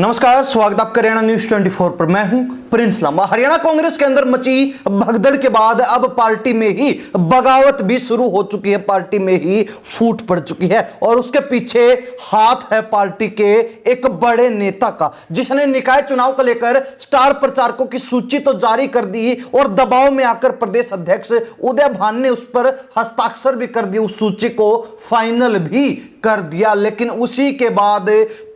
नमस्कार, स्वागत आपका हरियाणा न्यूज 24 पर। मैं हूं प्रिंस लांबा। हरियाणा कांग्रेस के अंदर मची भगदड़ के बाद अब पार्टी में ही बगावत भी शुरू हो चुकी है, पार्टी में ही फूट पड़ चुकी है और उसके पीछे हाथ है पार्टी के एक बड़े नेता का, जिसने निकाय चुनाव को लेकर स्टार प्रचारकों की सूची तो जारी कर दी और दबाव में आकर प्रदेश अध्यक्ष उदय भान ने उस पर हस्ताक्षर भी कर दिए, उस सूची को फाइनल भी कर दिया। लेकिन उसी के बाद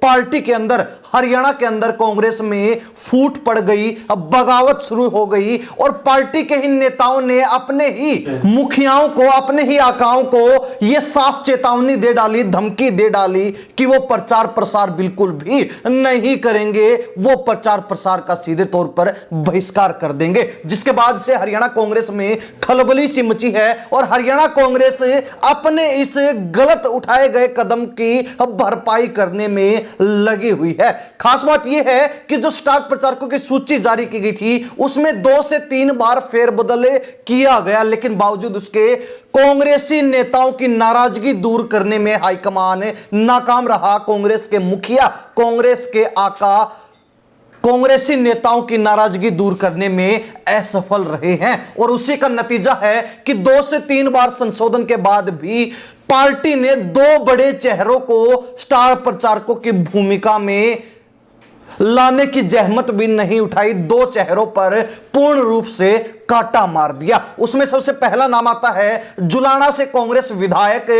पार्टी के अंदर, हरियाणा के अंदर कांग्रेस में फूट पड़ गई, अब बगावत शुरू हो गई और पार्टी के ही नेताओं ने अपने ही मुखियाओं को, अपने ही आकाओं को यह साफ चेतावनी दे डाली, धमकी दे डाली कि वो प्रचार प्रसार बिल्कुल भी नहीं करेंगे, वो प्रचार प्रसार का सीधे तौर पर बहिष्कार कर देंगे। जिसके बाद से हरियाणा कांग्रेस में खलबली सी मची है और हरियाणा कांग्रेस अपने इस गलत उठाए गए कदम की भरपाई करने में लगी हुई है। खास बात यह है कि जो स्टार प्रचारकों की सूची जारी की गई थी उसमें 2 से 3 बार फेरबदल किया गया, लेकिन बावजूद उसके कांग्रेसी नेताओं की नाराजगी दूर करने में हाईकमान नाकाम रहा। कांग्रेस के मुखिया, कांग्रेस के आका कांग्रेसी नेताओं की नाराजगी दूर करने में असफल रहे हैं और उसी का नतीजा है कि 2 से 3 बार संशोधन के बाद भी पार्टी ने 2 बड़े चेहरों को स्टार प्रचारकों की भूमिका में लाने की जहमत भी नहीं उठाई। 2 चेहरों पर पूर्ण रूप से कांटा मार दिया। उसमें सबसे पहला नाम आता है जुलाना से कांग्रेस विधायक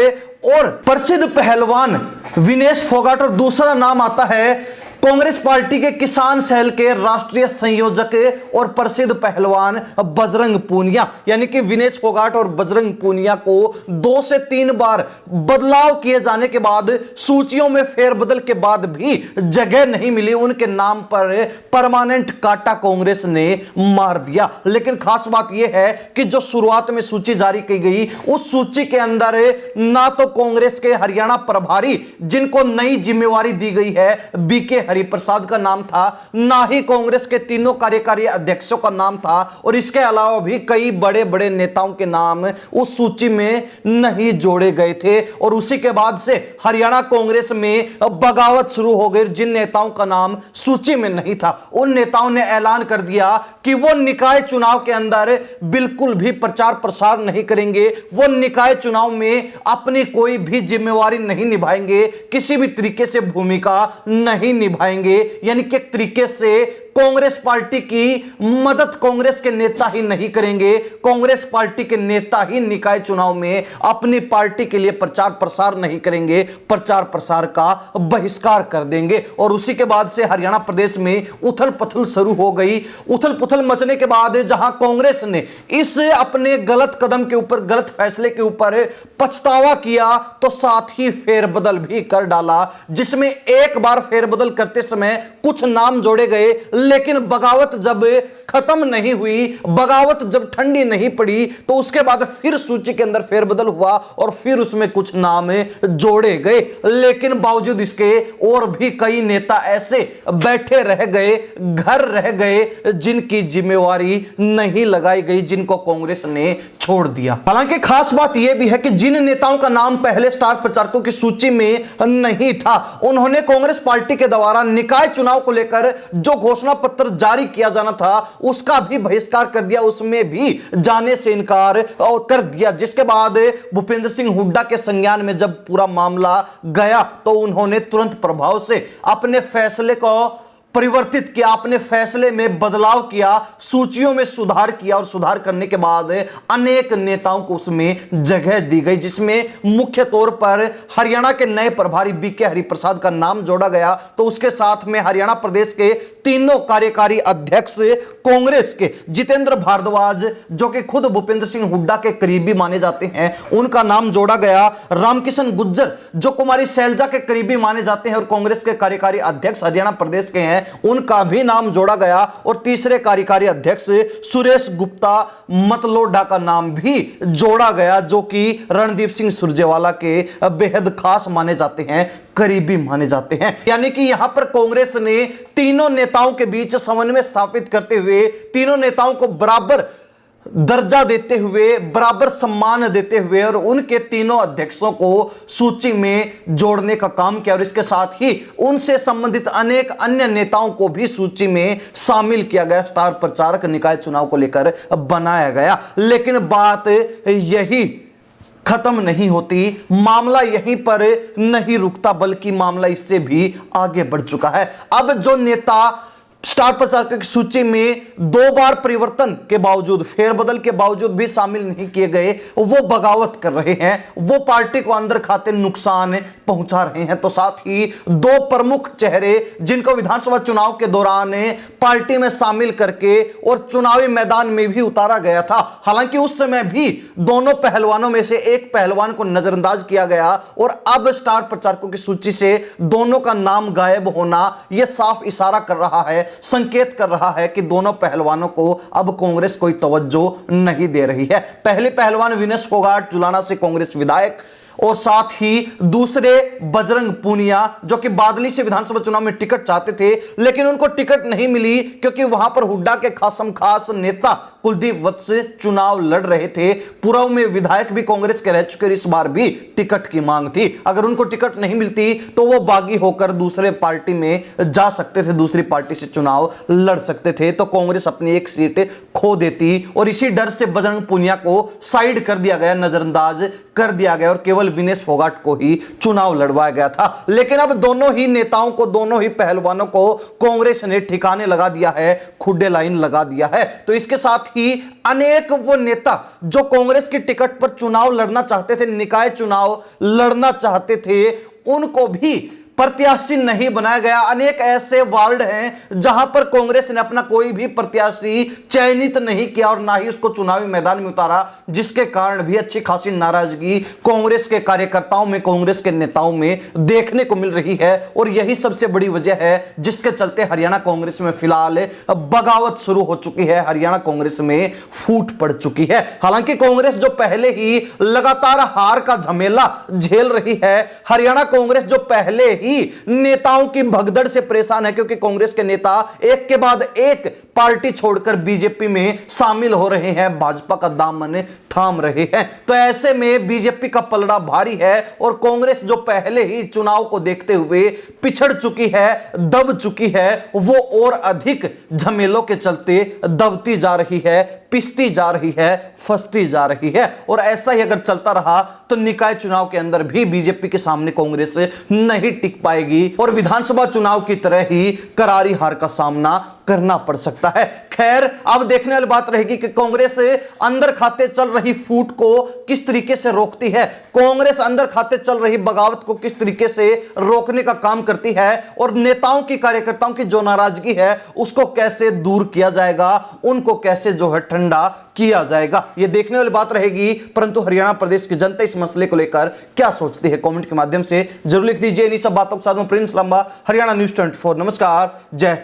और प्रसिद्ध पहलवान विनेश फोगाट और दूसरा नाम आता है कांग्रेस पार्टी के किसान सेल के राष्ट्रीय संयोजक और प्रसिद्ध पहलवान बजरंग पूनिया। यानी कि विनेश फोगाट और बजरंग पूनिया को 2 से 3 बार बदलाव किए जाने के बाद, सूचियों में फेरबदल के बाद भी जगह नहीं मिली, उनके नाम पर परमानेंट कांटा कांग्रेस ने मार दिया। लेकिन खास बात यह है कि जो शुरुआत में सूची जारी की गई उस सूची के अंदर ना तो कांग्रेस के हरियाणा प्रभारी, जिनको नई जिम्मेवारी दी गई है, बीके हरिप्रसाद का नाम था, ना ही कांग्रेस के तीनों कार्यकारी अध्यक्षों का नाम था और इसके अलावा भी कई बड़े बड़े नेताओं के नाम उस सूची में नहीं जोड़े गए थे। और उसी के बाद से हरियाणा कांग्रेस में बगावत शुरू हो गई। जिन नेताओं का नाम सूची में नहीं था उन नेताओं ने ऐलान कर दिया कि वो निकाय चुनाव के अंदर बिल्कुल भी प्रचार प्रसार नहीं करेंगे, वो निकाय चुनाव में अपनी कोई भी जिम्मेवारी नहीं निभाएंगे, किसी भी तरीके से भूमिका नहीं निभाएंगे। यानी कि एक तरीके से कांग्रेस पार्टी की मदद कांग्रेस के नेता ही नहीं करेंगे, कांग्रेस पार्टी के नेता ही निकाय चुनाव में अपनी पार्टी के लिए प्रचार प्रसार नहीं करेंगे, प्रचार प्रसार का बहिष्कार कर देंगे। और उसी के बाद से हरियाणा प्रदेश में उथल पुथल शुरू हो गई। उथल पुथल मचने के बाद जहां कांग्रेस ने इस अपने गलत कदम के ऊपर, गलत फैसले के ऊपर पछतावा किया तो साथ ही फेरबदल भी कर डाला, जिसमें एक बार फेरबदल करते समय कुछ नाम जोड़े गए, लेकिन बगावत जब खत्म नहीं हुई, बगावत जब ठंडी नहीं पड़ी तो उसके बाद फिर सूची के अंदर फेरबदल हुआ और फिर उसमें कुछ नाम जोड़े गए। लेकिन बावजूद इसके और भी कई नेता ऐसे बैठे रह गए, घर रह गए, जिनकी जिम्मेवारी नहीं लगाई गई, जिनको कांग्रेस ने छोड़ दिया। हालांकि खास बात यह भी है कि जिन नेताओं का नाम पहले स्टार प्रचारकों की सूची में नहीं था, उन्होंने कांग्रेस पार्टी के द्वारा निकाय चुनाव को लेकर जो घोषणा पत्र जारी किया जाना था उसका भी बहिष्कार कर दिया, उसमें भी जाने से इनकार कर दिया। जिसके बाद भूपेंद्र सिंह हुड्डा के संज्ञान में जब पूरा मामला गया तो उन्होंने तुरंत प्रभाव से अपने फैसले को परिवर्तित किया, अपने फैसले में बदलाव किया, सूचियों में सुधार किया और सुधार करने के बाद अनेक नेताओं को उसमें जगह दी गई, जिसमें मुख्य तौर पर हरियाणा के नए प्रभारी बीके हरिप्रसाद का नाम जोड़ा गया। तो उसके साथ में हरियाणा प्रदेश के तीनों कार्यकारी अध्यक्ष कांग्रेस के जितेंद्र भारद्वाज, जो कि खुद भूपेंद्र सिंह हुड्डा के करीबी माने जाते हैं, उनका नाम जोड़ा गया। रामकिशन गुज्जर, जो कुमारी शैलजा के करीबी माने जाते हैं और कांग्रेस के कार्यकारी अध्यक्ष हरियाणा प्रदेश के हैं, उनका भी नाम जोड़ा गया। और तीसरे कार्यकारी अध्यक्ष सुरेश गुप्ता मतलोडा का नाम भी जोड़ा गया, जो कि रणदीप सिंह सुरजेवाला के बेहद खास माने जाते हैं, करीबी माने जाते हैं। यानी कि यहां पर कांग्रेस ने तीनों नेताओं के बीच समन्वय स्थापित करते हुए तीनों नेताओं को बराबर दर्जा देते हुए, बराबर सम्मान देते हुए और उनके तीनों अध्यक्षों को सूची में जोड़ने का काम किया और इसके साथ ही उनसे संबंधित अनेक अन्य नेताओं को भी सूची में शामिल किया गया। स्टार प्रचारक निकाय चुनाव को लेकर बनाया गया। लेकिन बात यही खत्म नहीं होती, मामला यहीं पर नहीं रुकता, बल्कि मामला इससे भी आगे बढ़ चुका है। अब जो नेता स्टार प्रचारक की सूची में 2 बार परिवर्तन के बावजूद, फेरबदल के बावजूद भी शामिल नहीं किए गए, वो बगावत कर रहे हैं, वो पार्टी को अंदर खाते नुकसान पहुंचा रहे हैं। तो साथ ही 2 प्रमुख चेहरे जिनको विधानसभा चुनाव के दौरान पार्टी में शामिल करके और चुनावी मैदान में भी उतारा गया था। हालांकि उस समय भी दोनों पहलवानों में से एक पहलवान को नजरअंदाज किया गया और अब स्टार प्रचारकों की सूची से दोनों का नाम गायब होना यह साफ इशारा कर रहा है, संकेत कर रहा है कि दोनों पहलवानों को अब कांग्रेस कोई तवज्जो नहीं दे रही है। पहले पहलवान विनेश फोगाट जुलाना से कांग्रेस विधायक और साथ ही दूसरे बजरंग पूनिया जो कि बादली से विधानसभा चुनाव में टिकट चाहते थे, लेकिन उनको टिकट नहीं मिली क्योंकि वहां पर हुड्डा के खास नेता कुलदीप वत्स चुनाव लड़ रहे थे। पूर्व में विधायक भी कांग्रेस के रह चुके, इस बार भी टिकट की मांग थी। अगर उनको टिकट नहीं मिलती तो वो बागी होकर दूसरे पार्टी में जा सकते थे, दूसरी पार्टी से चुनाव लड़ सकते थे, तो कांग्रेस अपनी एक सीट खो देती और इसी डर से बजरंग पूनिया को साइड कर दिया गया, नजरअंदाज कर दिया गया और केवल विनेश फोगाट को ही चुनाव लड़वाया गया था। लेकिन अब दोनों ही नेताओं को, दोनों ही पहलवानों को कांग्रेस ने ठिकाने लगा दिया है, खुड्डे लाइन लगा दिया है। तो इसके साथ ही अनेक वो नेता जो कांग्रेस की टिकट पर चुनाव लड़ना चाहते थे, निकाय चुनाव लड़ना चाहते थे, उनको भी प्रत्याशी नहीं बनाया गया। अनेक ऐसे वार्ड हैं जहां पर कांग्रेस ने अपना कोई भी प्रत्याशी चयनित नहीं किया और ना ही उसको चुनावी मैदान में उतारा, जिसके कारण भी अच्छी खासी नाराजगी कांग्रेस के कार्यकर्ताओं में, कांग्रेस के नेताओं में देखने को मिल रही है। और यही सबसे बड़ी वजह है जिसके चलते हरियाणा कांग्रेस में फिलहाल बगावत शुरू हो चुकी है, हरियाणा कांग्रेस में फूट पड़ चुकी है। हालांकि कांग्रेस जो पहले ही लगातार हार का झमेला झेल रही है, हरियाणा कांग्रेस जो पहले ही नेताओं की भगदड़ से परेशान है, क्योंकि कांग्रेस के नेता एक के बाद एक पार्टी छोड़कर बीजेपी में शामिल हो रहे हैं, भाजपा का दामन थाम रहे हैं। तो ऐसे में बीजेपी का पलड़ा भारी है और कांग्रेस जो पहले ही चुनाव को देखते हुए पिछड़ चुकी है, दब चुकी है, वो और अधिक झमेलों के चलते दबती जा रही है, पिसती जा रही है, फंसती जा रही है। और ऐसा ही अगर चलता रहा तो निकाय चुनाव के अंदर भी बीजेपी के सामने कांग्रेस नहीं टिक पाएगी और विधानसभा चुनाव की तरह ही करारी हार का सामना करना पड़ सकता है। खैर, अब देखने वाली बात रहेगी कि कांग्रेस अंदर खाते चल रही फूट को किस तरीके से रोकती है, कांग्रेस अंदर खाते चल रही बगावत को किस तरीके से रोकने का काम करती है और नेताओं की, कार्यकर्ताओं की जो नाराजगी है उसको कैसे दूर किया जाएगा, उनको कैसे जो है ठंडा किया जाएगा, यह देखने वाली बात रहेगी। परंतु हरियाणा प्रदेश की जनता इस मसले को लेकर क्या सोचती है, कमेंट के माध्यम से जरूर लिख दीजिए। इन सब बातों के साथ में प्रिंस लंबा, हरियाणा न्यूज़ 24। नमस्कार, जय हिंद।